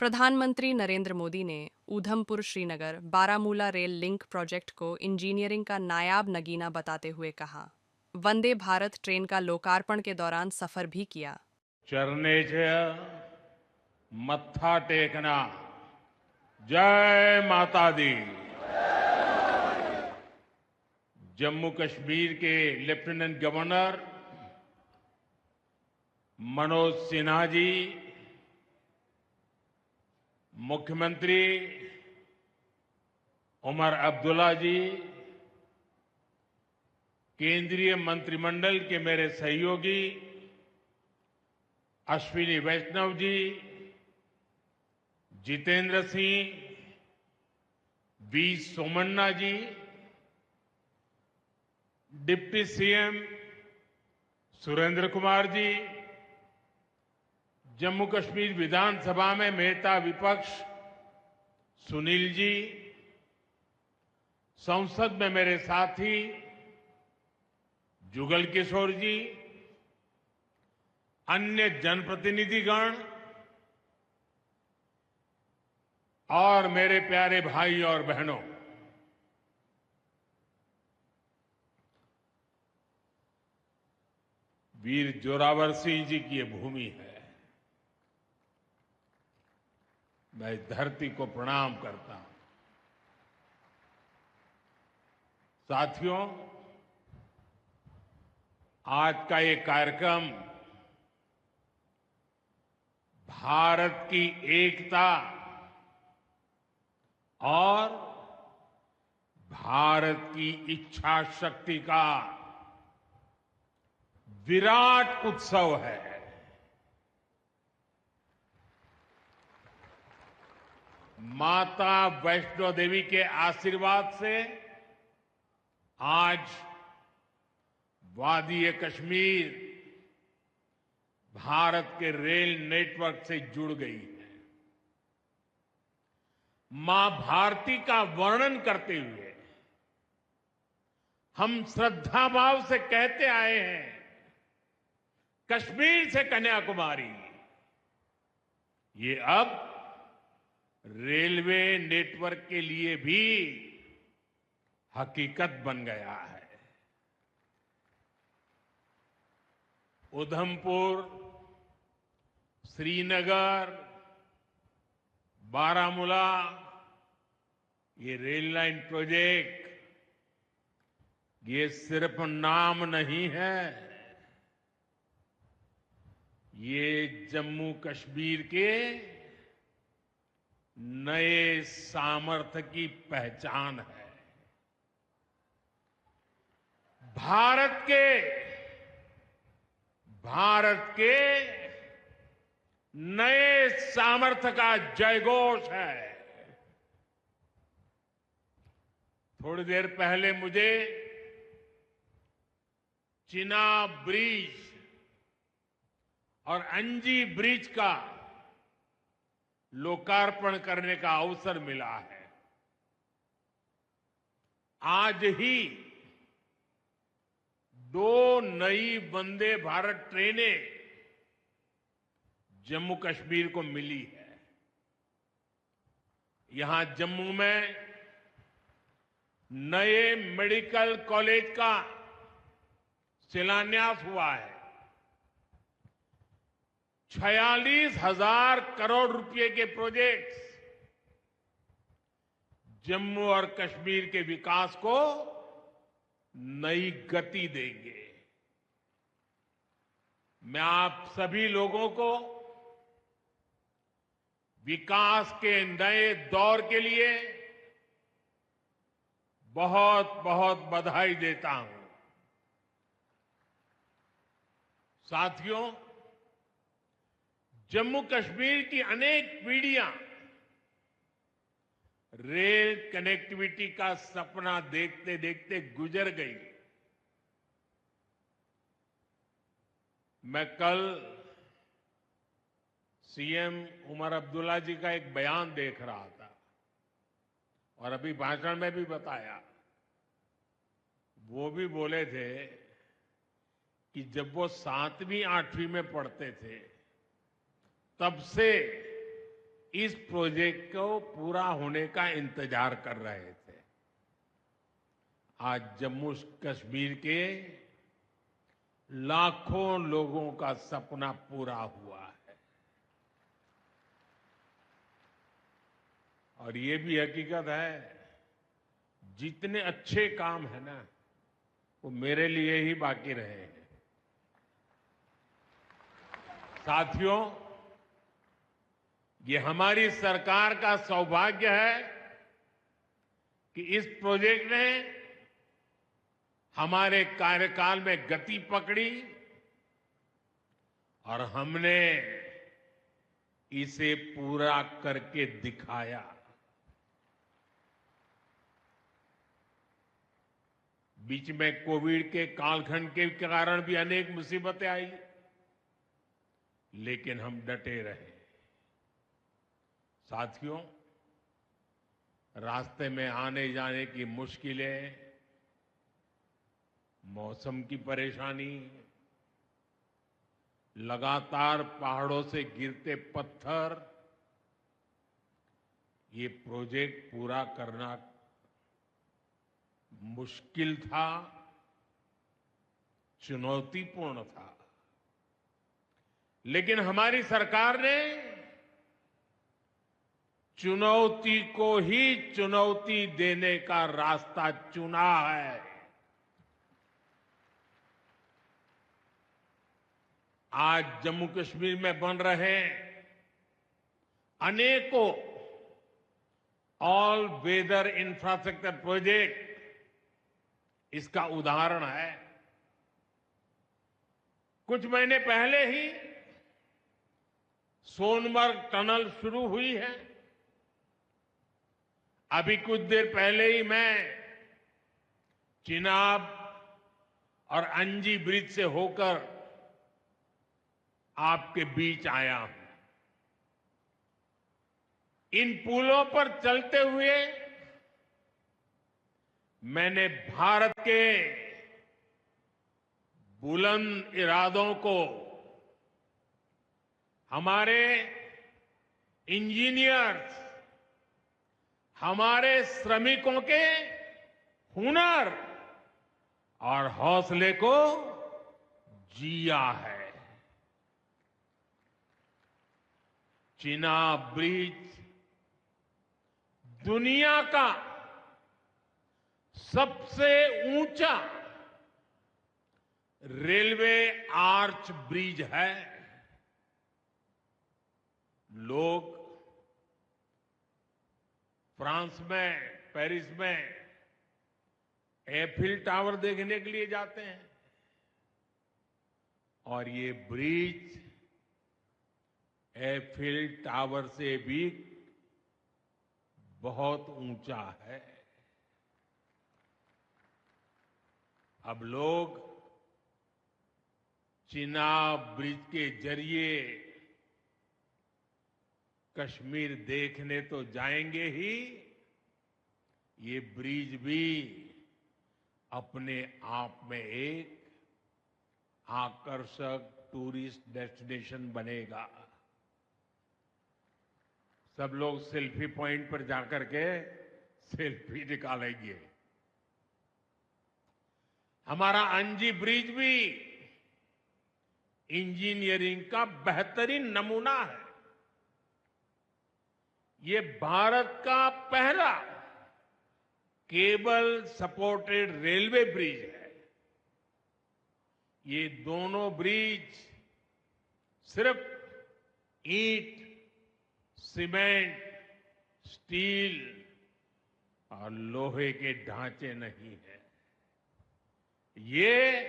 प्रधानमंत्री नरेंद्र मोदी ने Udhampur Srinagar Baramulla rail link project को इंजीनियरिंग का नायाब नगीना बताते हुए कहा। वंदे भारत ट्रेन का लोकार्पण के दौरान सफर भी किया। चरणे च मत्था टेकना। जय माता दी। जम्मू कश्मीर के लेफ्टिनेंट गवर्नर मनोज सिन्हा जी, मुख्यमंत्री उमर अब्दुल्ला जी, केंद्रीय मंत्रिमंडल के मेरे सहयोगी Ashwini Vaishnaw ji, Jitendra Singh, V Somanna ji, deputy CM Surendra Kumar ji, Jammu Kashmir विधानसभा में नेता विपक्ष सुनील जी, संसद में मेरे साथी जुगल किशोर जी, अन्य जनप्रतिनिधिगण और मेरे प्यारे भाई और बहनों, वीर जोरावर सिंह जी की ये भूमि है। मैं इस धरती को प्रणाम करता हूं। साथियों, आज का ये कार्यक्रम भारत की एकता और भारत की इच्छा शक्ति का विराट उत्सव है। माता वैष्णो देवी के आशीर्वाद से आज वादी कश्मीर भारत के रेल नेटवर्क से जुड़ गई है। मां भारती का वर्णन करते हुए हम श्रद्धा भाव से कहते आए हैं, कश्मीर से कन्याकुमारी। ये अब रेलवे नेटवर्क के लिए भी हकीकत बन गया है। उधमपुर, श्रीनगर, बारामूला, ये रेल लाइन प्रोजेक्ट ये सिर्फ नाम नहीं है, ये जम्मू कश्मीर के नए सामर्थ्य की पहचान है। भारत के नए सामर्थ्य का जयघोष है। थोड़ी देर पहले मुझे चिनाब ब्रिज और अंजी ब्रिज का लोकार्पण करने का अवसर मिला है। आज ही 2 नई वंदे भारत ट्रेनें जम्मू कश्मीर को मिली है। यहां जम्मू में नए मेडिकल कॉलेज का शिलान्यास हुआ है। 46,000 करोड़ रुपए के प्रोजेक्ट्स जम्मू और कश्मीर के विकास को नई गति देंगे। मैं आप सभी लोगों को विकास के नए दौर के लिए बहुत बहुत बधाई देता हूं। साथियों, जम्मू कश्मीर की अनेक पीढ़ियां रेल कनेक्टिविटी का सपना देखते देखते गुजर गई। मैं कल सीएम उमर अब्दुल्ला जी का एक बयान देख रहा था और अभी भाषण में भी बताया। वो भी बोले थे कि जब वो 7वीं 8वीं में पढ़ते थे तब से इस प्रोजेक्ट को पूरा होने का इंतजार कर रहे थे। आज जम्मू कश्मीर के लाखों लोगों का सपना पूरा हुआ है। और ये भी हकीकत है, जितने अच्छे काम है ना, वो मेरे लिए ही बाकी रहे हैं। साथियों, ये हमारी सरकार का सौभाग्य है कि इस प्रोजेक्ट ने हमारे कार्यकाल में गति पकड़ी और हमने इसे पूरा करके दिखाया। बीच में कोविड के कालखंड के कारण भी अनेक मुसीबतें आई, लेकिन हम डटे रहे। साथियों, रास्ते में आने जाने की मुश्किलें, मौसम की परेशानी, लगातार पहाड़ों से गिरते पत्थर, ये प्रोजेक्ट पूरा करना मुश्किल था, चुनौतीपूर्ण था। लेकिन हमारी सरकार ने चुनौती को ही चुनौती देने का रास्ता चुना है। आज जम्मू कश्मीर में बन रहे अनेकों ऑल वेदर इंफ्रास्ट्रक्चर प्रोजेक्ट इसका उदाहरण है। कुछ महीने पहले ही सोनमर्ग टनल शुरू हुई है। अभी कुछ देर पहले ही मैं चिनाब और अंजी ब्रिज से होकर आपके बीच आया हूं। इन पुलों पर चलते हुए मैंने भारत के बुलंद इरादों को, हमारे इंजीनियर्स, हमारे श्रमिकों के हुनर और हौसले को जिया है। चिनाब ब्रिज दुनिया का सबसे ऊंचा रेलवे आर्च ब्रिज है। लोग फ्रांस में, पेरिस में एफिल टावर देखने के लिए जाते हैं, और ये ब्रिज एफिल टावर से भी बहुत ऊंचा है। अब लोग चिनाब ब्रिज के जरिए कश्मीर देखने तो जाएंगे ही, ये ब्रिज भी अपने आप में एक आकर्षक टूरिस्ट डेस्टिनेशन बनेगा। सब लोग सेल्फी पॉइंट पर जाकर के सेल्फी निकालेंगे। हमारा अंजी ब्रिज भी इंजीनियरिंग का बेहतरीन नमूना है। ये भारत का पहला केबल सपोर्टेड रेलवे ब्रिज है। ये दोनों ब्रिज सिर्फ ईंट, सीमेंट, स्टील और लोहे के ढांचे नहीं है। ये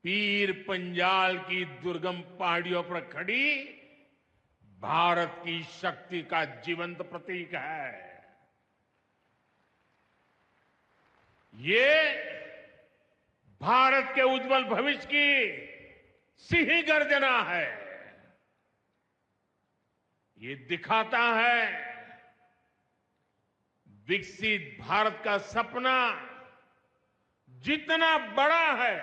पीर पंजाल की दुर्गम पहाड़ियों पर खड़ी भारत की शक्ति का जीवंत प्रतीक है। ये भारत के उज्जवल भविष्य की सिंह गर्जना है। ये दिखाता है विकसित भारत का सपना जितना बड़ा है,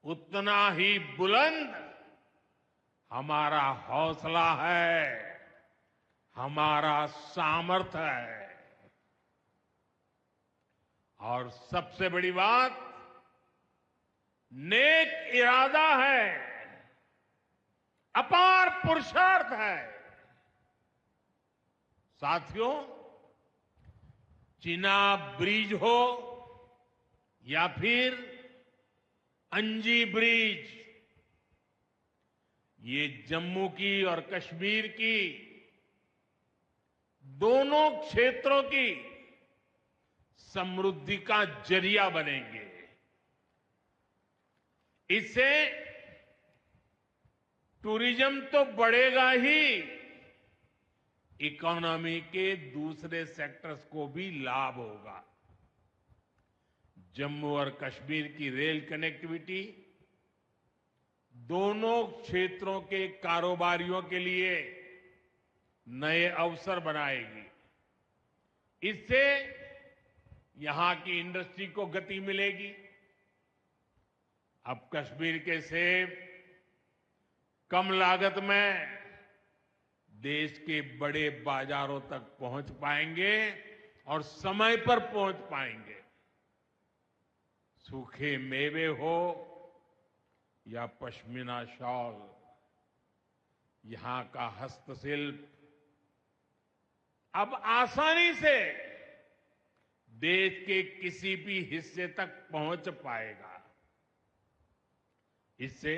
उतना ही बुलंद हमारा हौसला है, हमारा सामर्थ्य है। और सबसे बड़ी बात, नेक इरादा है, अपार पुरुषार्थ है। साथियों, चिनाब ब्रिज हो या फिर अंजी ब्रिज, ये जम्मू की और कश्मीर की दोनों क्षेत्रों की समृद्धि का जरिया बनेंगे। इससे टूरिज्म तो बढ़ेगा ही, इकोनॉमी के दूसरे सेक्टर्स को भी लाभ होगा। जम्मू और कश्मीर की रेल कनेक्टिविटी दोनों क्षेत्रों के कारोबारियों के लिए नए अवसर बनाएगी। इससे यहां की इंडस्ट्री को गति मिलेगी। अब कश्मीर के सेब कम लागत में देश के बड़े बाजारों तक पहुंच पाएंगे और समय पर पहुंच पाएंगे। सूखे मेवे हो या पश्मीना शॉल, यहां का हस्तशिल्प अब आसानी से देश के किसी भी हिस्से तक पहुंच पाएगा। इससे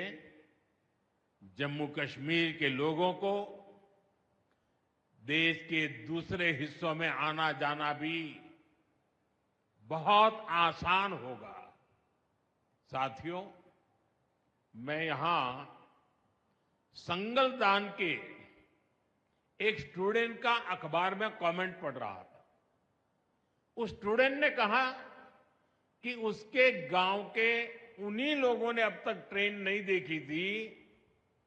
जम्मू कश्मीर के लोगों को देश के दूसरे हिस्सों में आना जाना भी बहुत आसान होगा। साथियों, मैं यहां संगलदान के एक स्टूडेंट का अखबार में कमेंट पढ़ रहा था। उस स्टूडेंट ने कहा कि उसके गांव के उन्हीं लोगों ने अब तक ट्रेन नहीं देखी थी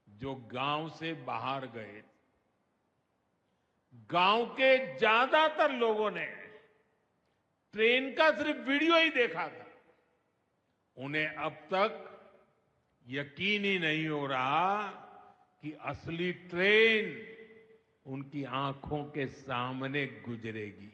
जो गांव से बाहर गए। गांव के ज्यादातर लोगों ने ट्रेन का सिर्फ वीडियो ही देखा था। उन्हें अब तक यकीन ही नहीं हो रहा कि असली ट्रेन उनकी आंखों के सामने गुजरेगी।